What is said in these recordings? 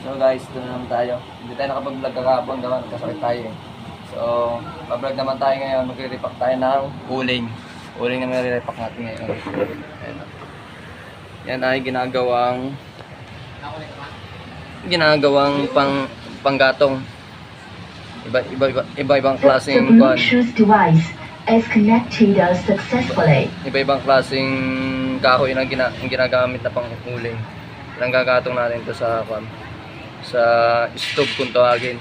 So guys, ito na naman tayo. Hindi tayo nakapag-vlog kahapon, gawa nagkasakit tayo eh. So, pa-vlog naman tayo ngayon. Magre-repack tayo ng uling. Uling na magre-repack natin ngayon. Ayan. Yan ay ginagawang panggatong. Iba-ibang klaseng iba-ibang klaseng kahoy na ginagamit na pang uling. Ang gagatong natin ito sa stove kung tawagin.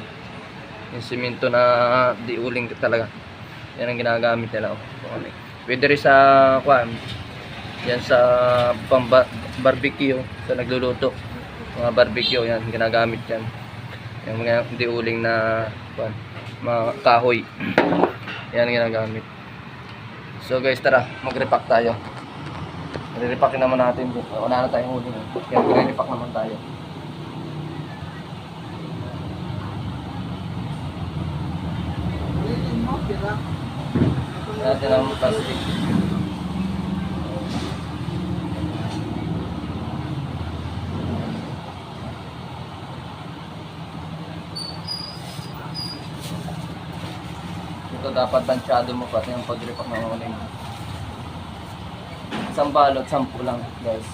Yung simento na di uling talaga. Yan ang ginagamit nila. Pwede rin sa yan sa barbecue, sa nagluluto. Mga barbecue yan ginagamit yan. Yung mga di uling na mga kahoy. Yan ang ginagamit. So guys, tara, mag-repack tayo. Re-repack naman natin. Wala na tayong uling. Kaya re-repack naman tayo. Natin ang plastic. Ito dapat tansyado mo pati yung pag-repack ng uling. Isang balot, 10 lang guys.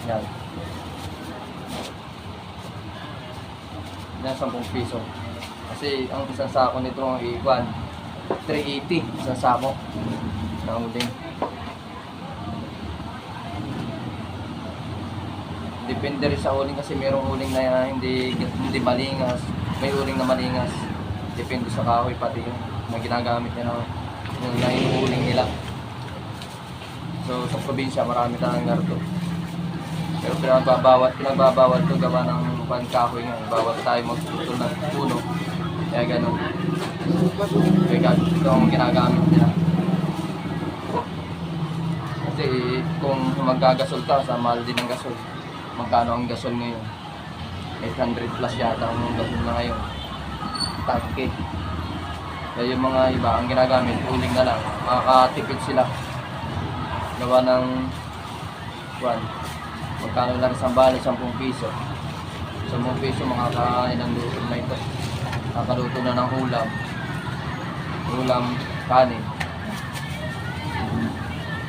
Yan. Yan, 10 piso. Kasi ang isang sako nito ang iwan 380 isang sako na uling. Depende rin sa uling kasi mayroong uling na hindi malingas, may uling na malingas. Depende sa kahoy pati yung na ginagamit nila yung inuuling nila. So sa probinsya marami tayong narto. Pero pinagbabawal to gawa ng kahoy nga. Bawal tayo magputol ng puno. Kaya ganun. Kaya ito ang ginagamit nila. Kasi kung magagasol ka, sa mahal din ang gasol. Magkano ang gasol ngayon? 800 plus yata ang gasol na ngayon. Tanke. Kaya yung mga iba ang ginagamit, uling na lang. Makakatipid sila. Gawa ng magkano lang isang balot, 10 piso. 10 piso makakain ng luto na ito. Nakakaluto na ng ulam, kanin.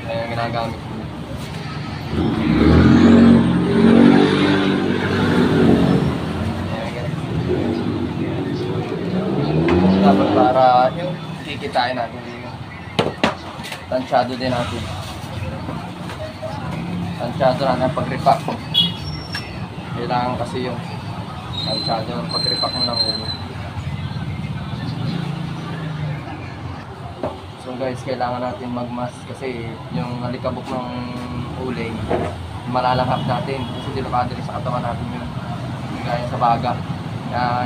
Kaya yung ginagamit ko. Dapat para yung kikitain natin yung tansyado din natin. Tansyado na ng pag-repack. Kailangan kasi yung tansyado ng pag-repack mo ng ulo. So guys, kailangan natin magmas kasi yung alikabok ng uling malalanghap natin kasi delikado rin sa katawan natin yun. Gaya sa baga.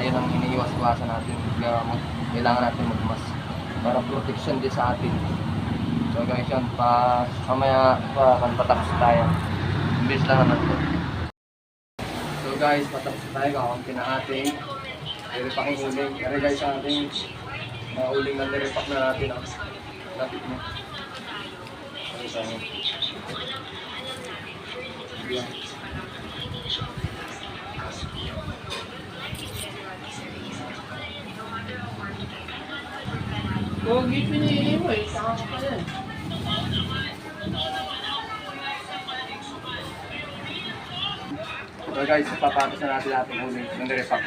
Yan ang iniiwas-iwasan natin. Kailangan natin magmas para protection din sa atin. So guys, yun, mamaya patapos tayo. Imbis lang naman ito. So guys, patapos tayo. Kakunti na ating nire-repack yung uling. Kaya guys, ang ating uling na nire-repack na natin. Lapit mo. Ano tayo? Yan. Kung ipinihin mo, saka ka yan. So guys, papatos na natin ating uling ng nire-repack.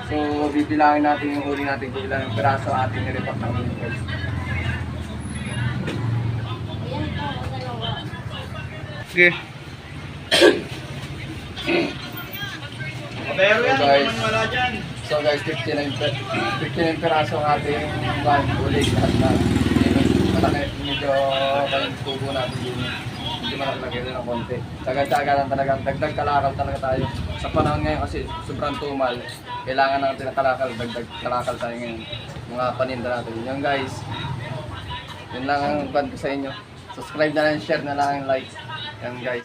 So, bibilangin natin yung uling natin kung ilang piraso ating nire-repack ng uling guys. Okay. Pero yan, guys, naman wala dyan. So guys, 59 piraso ang ating uling lahat na malaki. Medyo kalang tubo natin din. Hindi malaki din ng konti. Taga-taga lang talaga. Dagdag kalakal talaga tayo. Sa panahon ngayon kasi sobrang tumal. Kailangan natin ng kalakal. Dagdag kalakal tayo ngayon. Mga paninda natin. Yan guys. Yun lang ang band ko sa inyo. Subscribe na lang, share na lang, like. Yan guys.